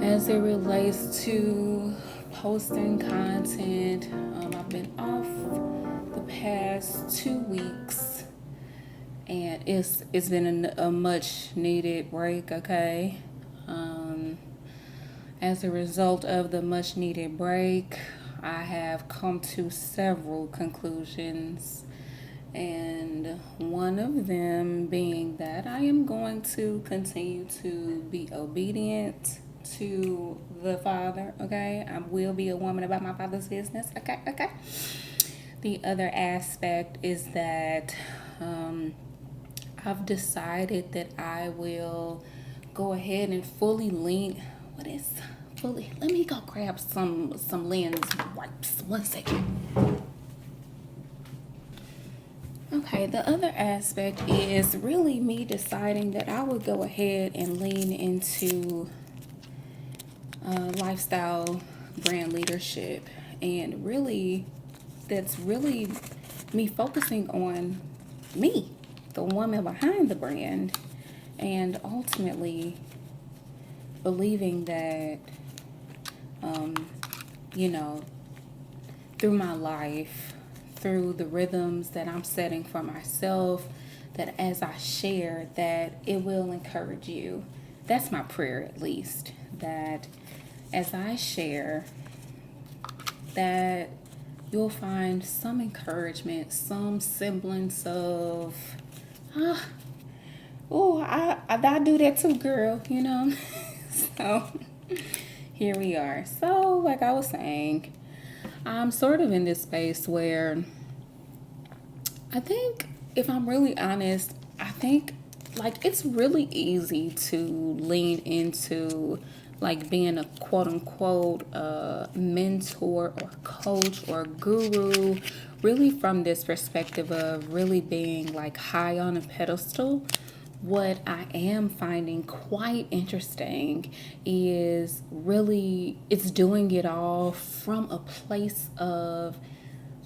As it relates to posting content, I've been off the past 2 weeks, and it's been a much needed break. Okay, as a result of the much needed break, I have come to several conclusions, and one of them being that I am going to continue to be obedient to the Father. Okay, I will be a woman about my Father's business. Okay. The other aspect is that I've decided that I will go ahead and fully lean. What is fully? Let me go grab some lens wipes. 1 second. Okay, the other aspect is really me deciding that I would go ahead and lean into lifestyle brand leadership, and really that's really me focusing on me, the woman behind the brand, and ultimately believing that you know, through my life, through the rhythms that I'm setting for myself, that as I share, that it will encourage you. That's my prayer, at least, that as I share, that you'll find some encouragement, some semblance of, ah, oh, I do that too, girl, you know? So here we are. So, like I was saying, I'm sort of in this space where I think, if I'm really honest, I think like it's really easy to lean into like being a quote unquote mentor or coach or guru, really from this perspective of really being like high on a pedestal. What I am finding quite interesting is really it's doing it all from a place of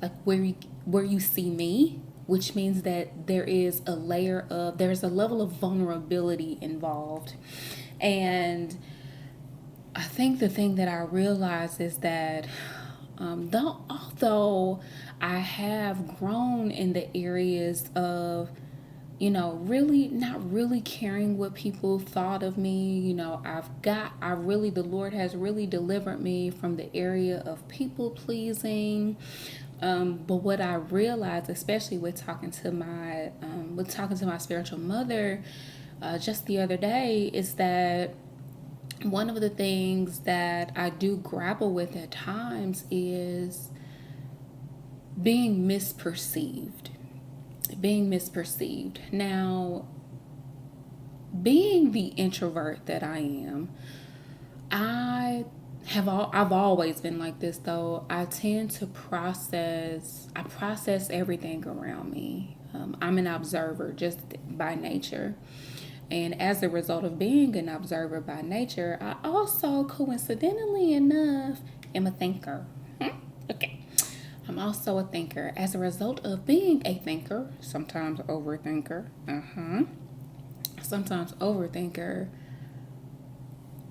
like where you see me, which means that there's a level of vulnerability involved. And I think the thing that I realize is that although I have grown in the areas of, really not really caring what people thought of me. The Lord has really delivered me from the area of people pleasing. But what I realized, especially with talking to my spiritual mother, just the other day, is that one of the things that I do grapple with at times is being misperceived. Being misperceived. Now, being the introvert that I am, I've always been like this though. I tend to process everything around me. I'm an observer just by nature. And as a result of being an observer by nature, I also, coincidentally enough, am a thinker. Okay. I'm also a thinker. As a result of being a thinker, sometimes overthinker,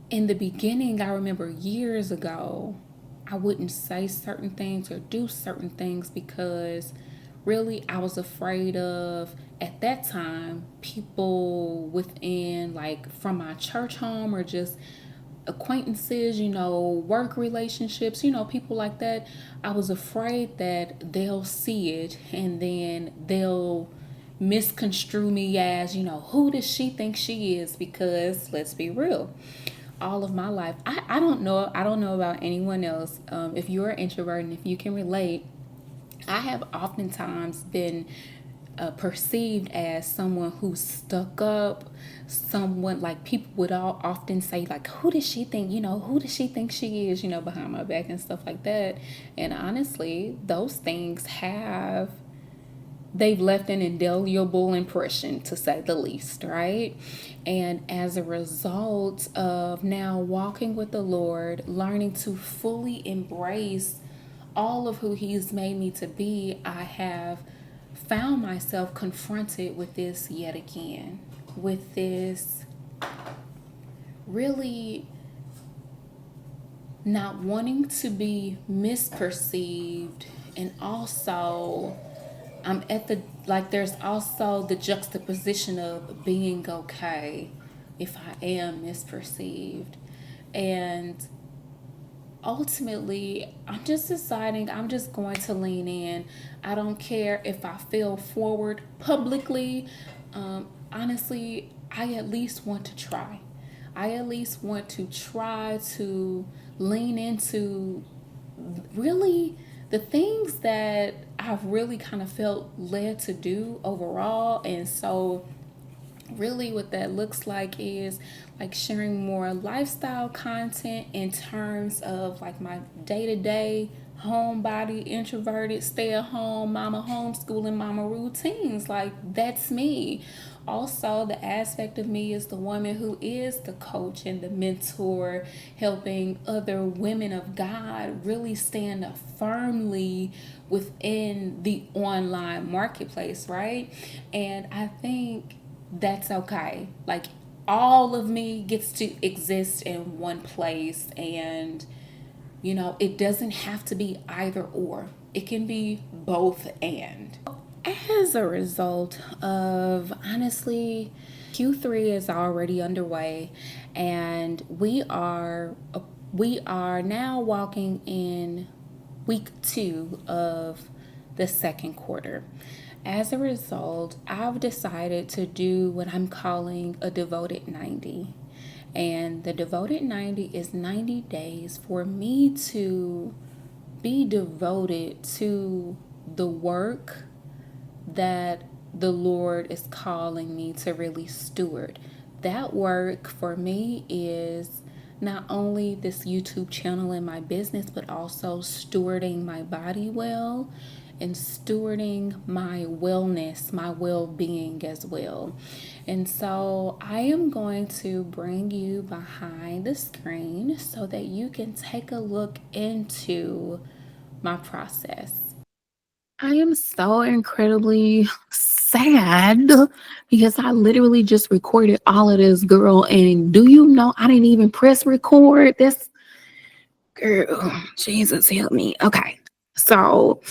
in the beginning, I remember years ago, I wouldn't say certain things or do certain things because really I was afraid of, at that time, people within, like, from my church home or just acquaintances, work relationships, people like that. I was afraid that they'll see it and then they'll misconstrue me as, who does she think she is? Because let's be real, all of my life, I don't know about anyone else. If you're an introvert and if you can relate, I have oftentimes been perceived as someone who's stuck up, someone like people would all often say like, who does she think, who does she think she is, behind my back and stuff like that. And honestly, those things they've left an indelible impression, to say the least, right? And as a result of now walking with the Lord, learning to fully embrace all of who He's made me to be, I have found myself confronted with this yet again, with this really not wanting to be misperceived, and also I'm at the, like, there's also the juxtaposition of being okay if I am misperceived. And ultimately, I'm just deciding I'm just going to lean in. I don't care if I fail forward publicly. Honestly, I at least want to try. I at least want to try to lean into really the things that I've really kind of felt led to do overall. And so really what that looks like is like sharing more lifestyle content in terms of like my day-to-day homebody, introverted, stay at home mama, homeschooling mama routines. Like, that's me. Also, the aspect of me is the woman who is the coach and the mentor, helping other women of God really stand up firmly within the online marketplace, right? And I think that's okay. Like, all of me gets to exist in one place, and It doesn't have to be either or, it can be both and. As a result of, honestly, Q3 is already underway, and we are now walking in week 2 of the second quarter. As a result, I've decided to do what I'm calling a devoted 90. And the devoted 90 is 90 days for me to be devoted to the work that the Lord is calling me to really steward. That work for me is not only this YouTube channel and my business, but also stewarding my body well and stewarding my wellness, my well being as well. And so I am going to bring you behind the screen so that you can take a look into my process. I am so incredibly sad because I literally just recorded all of this, girl. And do you know I didn't even press record? This girl, Jesus help me. Okay. So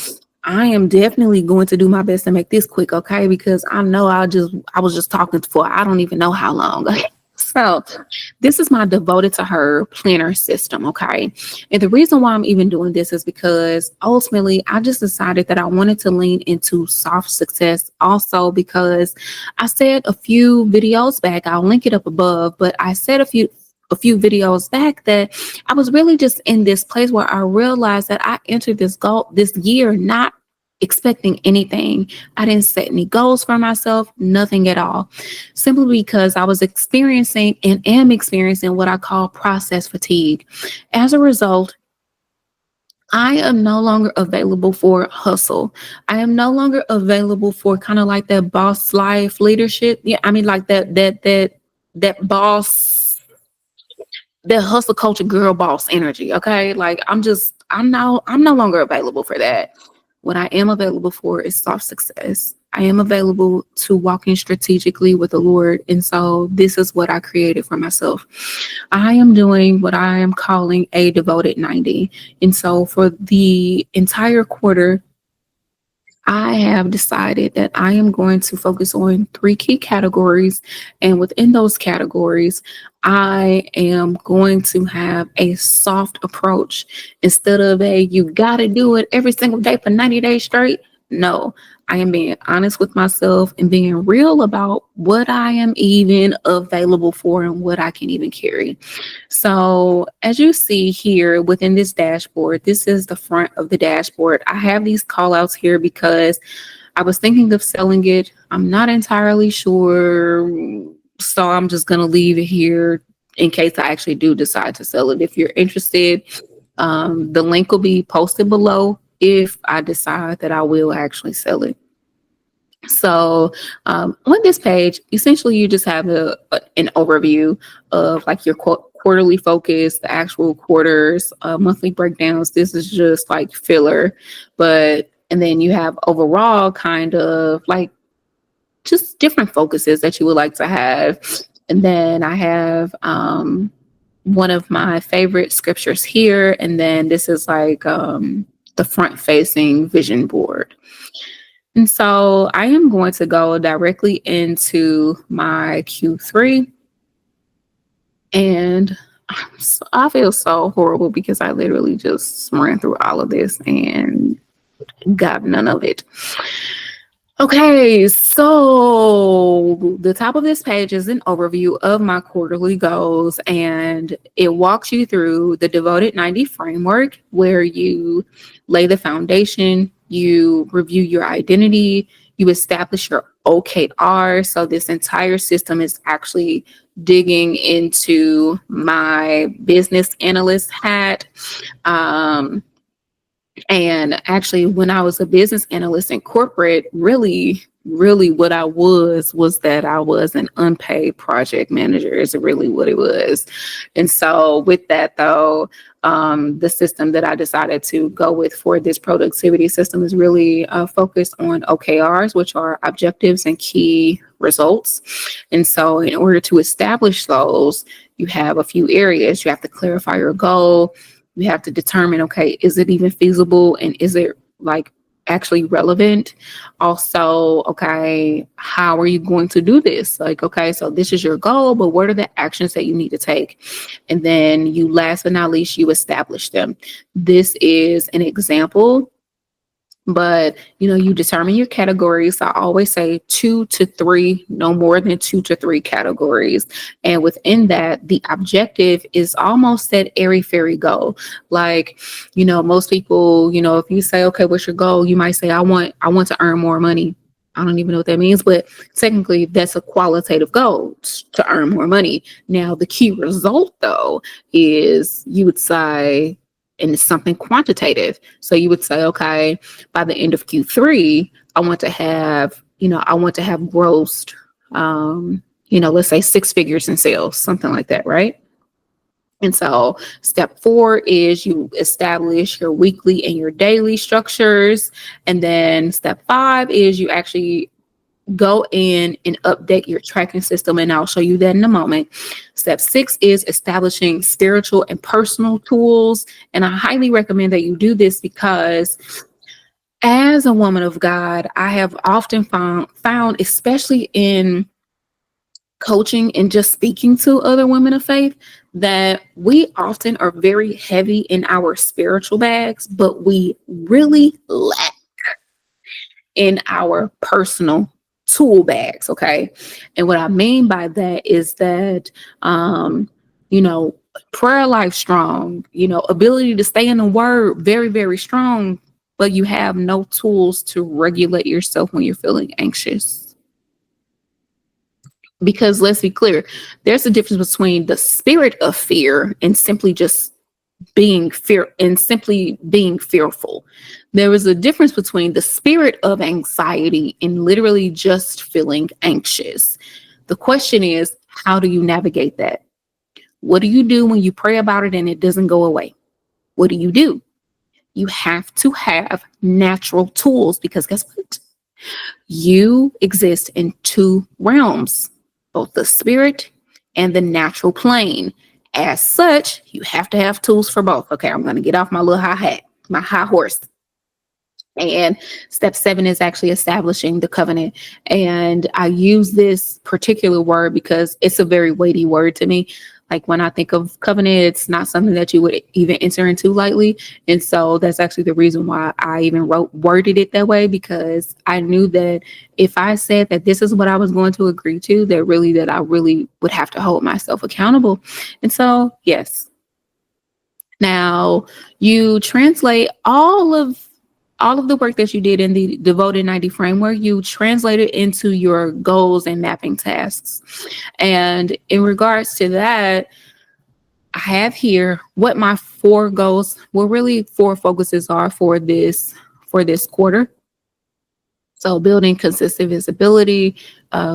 I am definitely going to do my best to make this quick, okay? Because I know I was just talking for I don't even know how long. Okay. So this is my devoted to her planner system, okay? And the reason why I'm even doing this is because ultimately I just decided that I wanted to lean into soft success also because I said a few videos back, I'll link it up above, but I said a few videos back that I was really just in this place where I realized that I entered this year not expecting anything. I didn't set any goals for myself, nothing at all. Simply because I was experiencing and am experiencing what I call process fatigue. As a result, I am no longer available for hustle. I am no longer available for kind of like that boss life leadership. Yeah, I mean like that boss, that hustle culture girl boss energy. Okay. Like I'm no longer available for that. What I am available for is soft success. I am available to walking strategically with the Lord. And so this is what I created for myself. I am doing what I am calling a devoted 90. And so for the entire quarter, I have decided that I am going to focus on 3 key categories. And within those categories, I am going to have a soft approach instead of you got to do it every single day for 90 days straight. No, I am being honest with myself and being real about what I am even available for and what I can even carry. So, as you see here within this dashboard, this is the front of the dashboard. I have these call outs here because I was thinking of selling it. I'm not entirely sure. So, I'm just going to leave it here in case I actually do decide to sell it. If you're interested, the link will be posted below if I decide that I will actually sell it. So on this page, essentially, you just have an overview of like your quarterly focus, the actual quarters, monthly breakdowns. This is just like filler, and then you have overall kind of like just different focuses that you would like to have. And then I have one of my favorite scriptures here, and then this is like the front facing vision board. And so I am going to go directly into my Q3. And I feel so horrible because I literally just ran through all of this and got none of it. Okay, so the top of this page is an overview of my quarterly goals, and it walks you through the Devoted 90 framework where you lay the foundation, you review your identity, you establish your OKR. So this entire system is actually digging into my business analyst hat. And actually, when I was a business analyst in corporate, really what I was that I was an unpaid project manager is really what it was. And so with that though, the system that I decided to go with for this productivity system is really focused on OKRs, which are objectives and key results. And so in order to establish those, you have a few areas. You have to clarify your goal. You have to determine, okay, is it even feasible and is it like actually relevant? Also, okay, how are you going to do this? Like, okay, so this is your goal, but what are the actions that you need to take? And then you, last but not least, you establish them. This is an example, but you determine your categories. I always say 2 to 3, no more than 2 to 3 categories, and within that the objective is almost that airy fairy goal. Like, most people, if you say, okay, what's your goal, you might say, I want to earn more money. I don't even know what that means, but technically that's a qualitative goal, to earn more money. Now the key result though is, you would say, and it's something quantitative. So you would say, okay, by the end of Q3, I want to have grossed, let's say 6 figures in sales, something like that, right? And so step 4 is you establish your weekly and your daily structures. And then step 5 is you actually go in and update your tracking system. And I'll show you that in a moment. Step 6 is establishing spiritual and personal tools. And I highly recommend that you do this because as a woman of God, I have often found, especially in coaching and just speaking to other women of faith, that we often are very heavy in our spiritual bags, but we really lack in our personal tool bags. Okay. And what I mean by that is that, you know, prayer life strong, ability to stay in the word very, very strong, but you have no tools to regulate yourself when you're feeling anxious. Because let's be clear, there's a difference between the spirit of fear and simply being fearful. There is a difference between the spirit of anxiety and literally just feeling anxious. The question is, how do you navigate that? What do you do when you pray about it and it doesn't go away? What do? You have to have natural tools, because guess what? You exist in 2 realms, both the spirit and the natural plane. As such, you have to have tools for both. Okay, I'm going to get off my little my high horse. And step 7 is actually establishing the covenant. And I use this particular word because it's a very weighty word to me. Like, when I think of covenant, it's not something that you would even enter into lightly. And so that's actually the reason why I even worded it that way, because I knew that if I said that this is what I was going to agree to, that I really would have to hold myself accountable. And so, yes. Now, you translate all of the work that you did in the Devoted 90 framework, you translate it into your goals and mapping tasks. And in regards to that, I have here what my 4 goals, well, really 4 focuses are for this quarter. So building consistent visibility,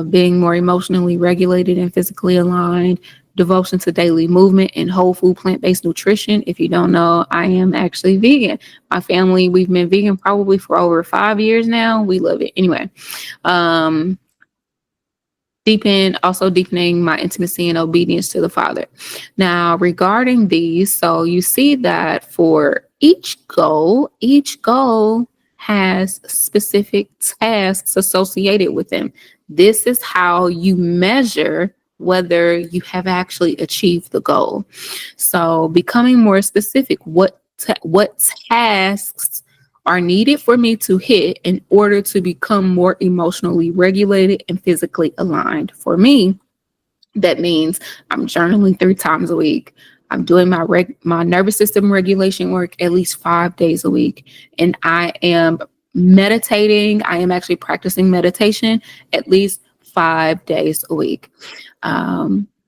being more emotionally regulated and physically aligned, devotion to daily movement and whole food plant-based nutrition. If you don't know, I am actually vegan. My family, we've been vegan probably for over 5 years now. We love it. Anyway, deepening my intimacy and obedience to the Father. Now, regarding these, so you see that for each goal has specific tasks associated with them. This is how you measure whether you have actually achieved the goal. So, becoming more specific, what tasks are needed for me to hit in order to become more emotionally regulated and physically aligned. For me, that means I'm journaling 3 times a week. I'm doing my nervous system regulation work at least 5 days a week. And I am meditating. I am actually practicing meditation at least 5 days a week.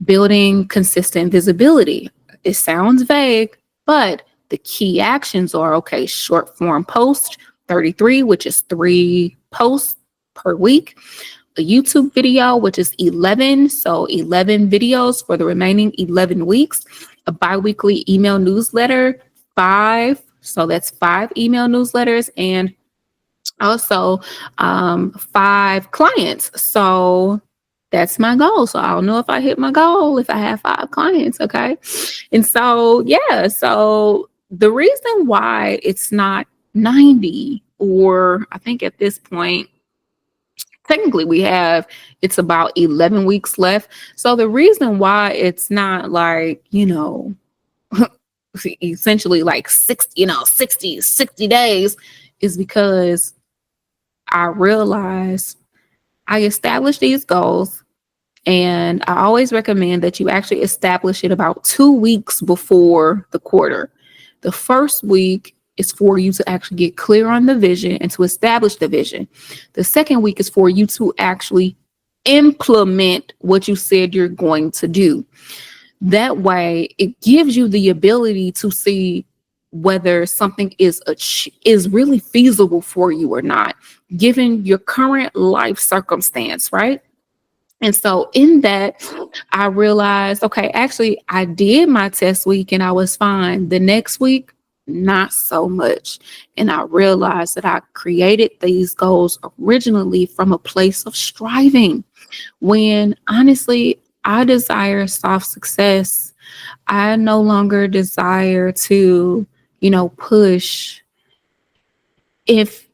Building consistent visibility. It sounds vague, but the key actions are, okay, short form post 33, which is 3 posts per week. A YouTube video, which is 11. So 11 videos for the remaining 11 weeks. A biweekly email newsletter, 5. So that's 5 email newsletters, and also 5 clients. So that's my goal. So I don't know if I hit my goal if I have 5 clients. Okay. And so, yeah, so The reason why it's not 90, or I think at this point, technically we have, it's about 11 weeks left. So the reason why it's not like, essentially like 60, 60 days is because I realized I established these goals. And I always recommend that you actually establish it about 2 weeks before the quarter. The first week is for you to actually get clear on the vision and to establish the vision. The second week is for you to actually implement what you said you're going to do. That way, it gives you the ability to see whether something is really feasible for you or not, given your current life circumstance, right? And so in that, I realized, okay, actually, I did my test week and I was fine. The next week, not so much. And I realized that I created these goals originally from a place of striving, when honestly, I desire soft success. I no longer desire to, push. If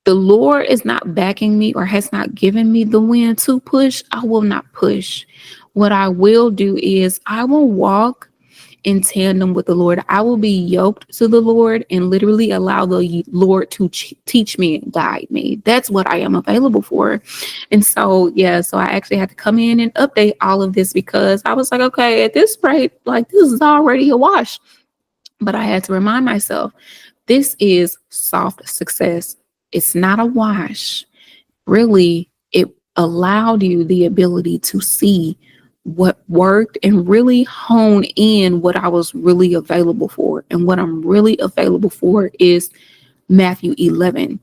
the Lord is not backing me or has not given me the wind to push, I will not push. What I will do is I will walk in tandem with the Lord. I will be yoked to the Lord and literally allow the Lord to teach me and guide me. That's what I am available for. And so, yeah, so I actually had to come in and update all of this because I was like, okay, at this rate, like this is already a wash. But I had to remind myself, this is soft success. It's not a wash. Really, it allowed you the ability to see what worked and really hone in what I was really available for. And what I'm really available for is Matthew 11,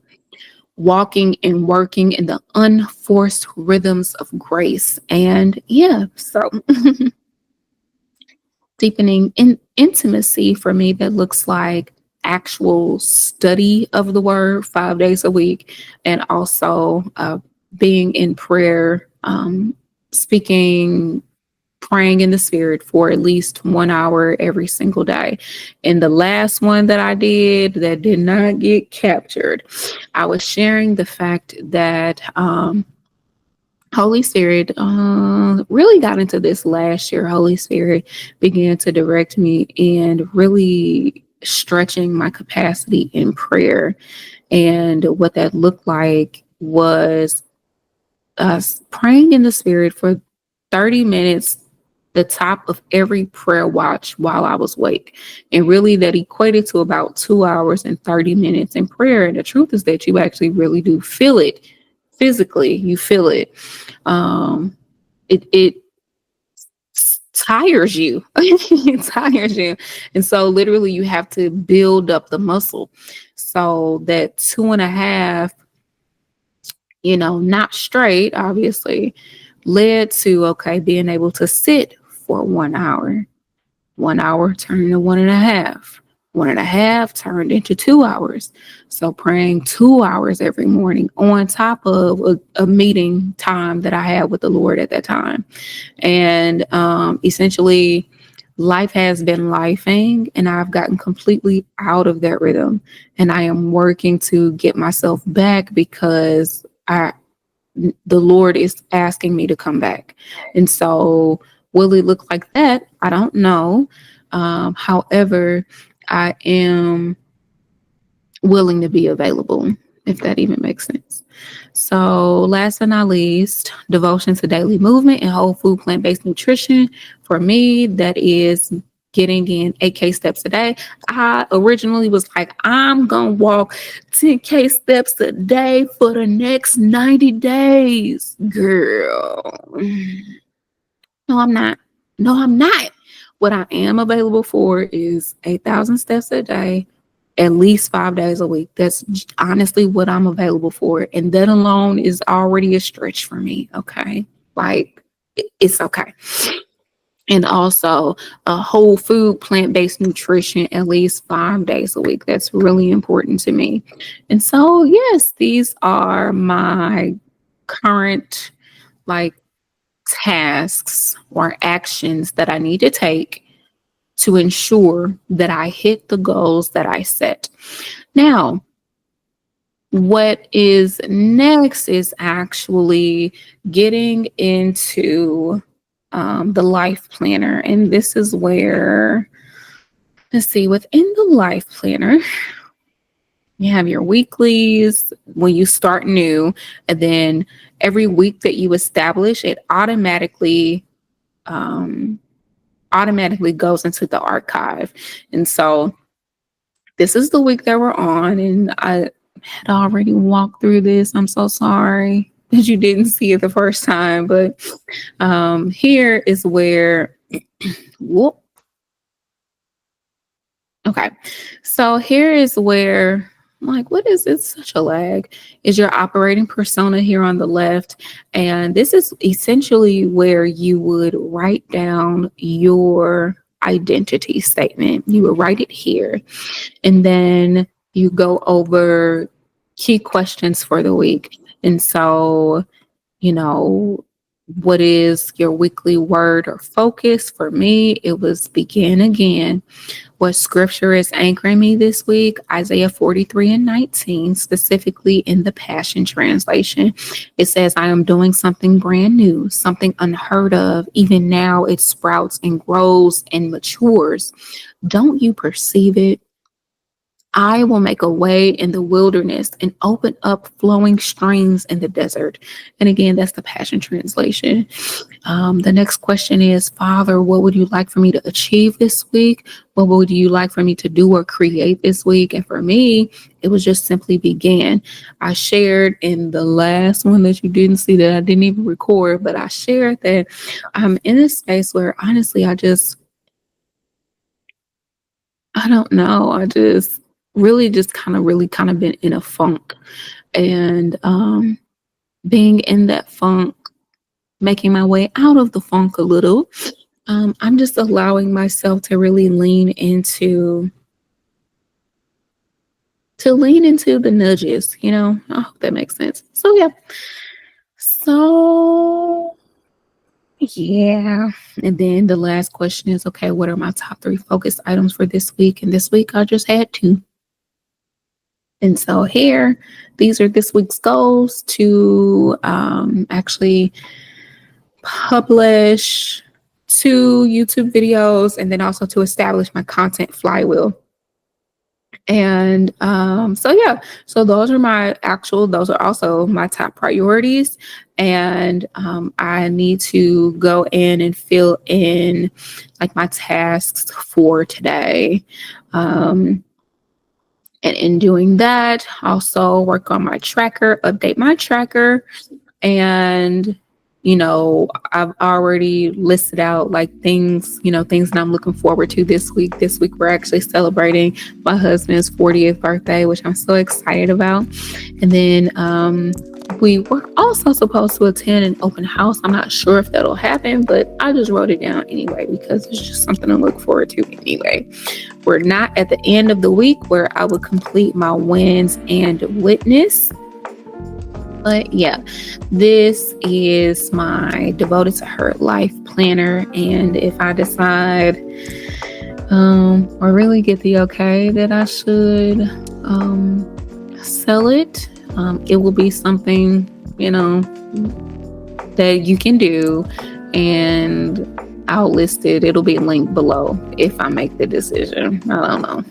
walking and working in the unforced rhythms of grace. And yeah, so deepening intimacy for me, that looks like actual study of the word 5 days a week, and also being in prayer, speaking, praying in the spirit for at least 1 hour every single day. And the last one that I did that did not get captured, I was sharing the fact that Holy Spirit really got into this last year. Holy Spirit began to direct me and really stretching my capacity in prayer. And what that looked like was us praying in the Spirit for 30 minutes, the top of every prayer watch while I was awake. And really, that equated to about 2 hours and 30 minutes in prayer. And the truth is that you actually really do feel it physically. You feel it. Um, it tires you. It tires you. And so literally you have to build up the muscle. So that 2.5, not straight, obviously, led to, okay, being able to sit for 1 hour. 1 hour turned into 1.5. 1.5 turned into 2 hours. So praying 2 hours every morning on top of a meeting time that I had with the Lord at that time. And essentially, life has been lifing, and I've gotten completely out of that rhythm. And I am working to get myself back because the Lord is asking me to come back. And so, will it look like that? I don't know. However, I am willing to be available, if that even makes sense. So, last but not least, devotion to daily movement and whole food plant based nutrition. For me, that is getting in 8K steps a day. I originally was like, I'm going to walk 10K steps a day for the next 90 days. Girl. No, I'm not. No, I'm not. What I am available for is 8,000 steps a day, at least 5 days a week. That's honestly what I'm available for. And that alone is already a stretch for me. Okay. Like, it's okay. And also a whole food, plant based nutrition at least 5 days a week. That's really important to me. And so, yes, these are my current, like, tasks or actions that I need to take to ensure that I hit the goals that I set. Now, what is next is actually getting into the life planner. And this is where, let's see, within the life planner, you have your weeklies when you start new, and then every week that you establish, it um, automatically goes into the archive. And so this is the week that we're on, and I had already walked through this. I'm so sorry that you didn't see it the first time, but here is where, whoop. Okay, so here is where, like, what is it? Such a lag. Is your operating persona here on the left, and this is essentially where you would write down your identity statement. You would write it here, and then you go over key questions for the week. And so, you know, what is your weekly word or focus? For me, it was begin again. What scripture is anchoring me this week? Isaiah 43:19, specifically in the Passion Translation. It says, I am doing something brand new, something unheard of. Even now it sprouts and grows and matures. Don't you perceive it? I will make a way in the wilderness and open up flowing streams in the desert. And again, that's the Passion Translation. The next question is, Father, what would you like for me to achieve this week? What would you like for me to do or create this week? And for me, it was just simply begin. I shared in the last one that you didn't see, that I didn't even record, but I shared that I'm in a space where honestly, I don't know. I just really just kind of been in a funk, and being in that funk, making my way out of the funk a little. I'm just allowing myself to really lean into the nudges, you know. I hope that makes sense. So yeah. So yeah. And then the last question is, okay, what are my top 3 focus items for this week? And this week I just had 2. And so here, these are this week's goals: to actually publish 2 YouTube videos, and then also to establish my content flywheel. And so yeah, so those are also my top priorities. And I need to go in and fill in like my tasks for today. And in doing that, also work on my tracker, update my tracker. And, I've already listed out like things that I'm looking forward to this week. This week, we're actually celebrating my husband's 40th birthday, which I'm so excited about. And then we were also supposed to attend an open house. I'm not sure if that'll happen, but I just wrote it down anyway because it's just something to look forward to anyway. We're not at the end of the week where I would complete my wins and witness. But yeah, this is my Devoted to Her life planner. And if I decide or really get the okay that I should sell it, it will be something, that you can do. And I'll list it. It'll be linked below if I make the decision. I don't know.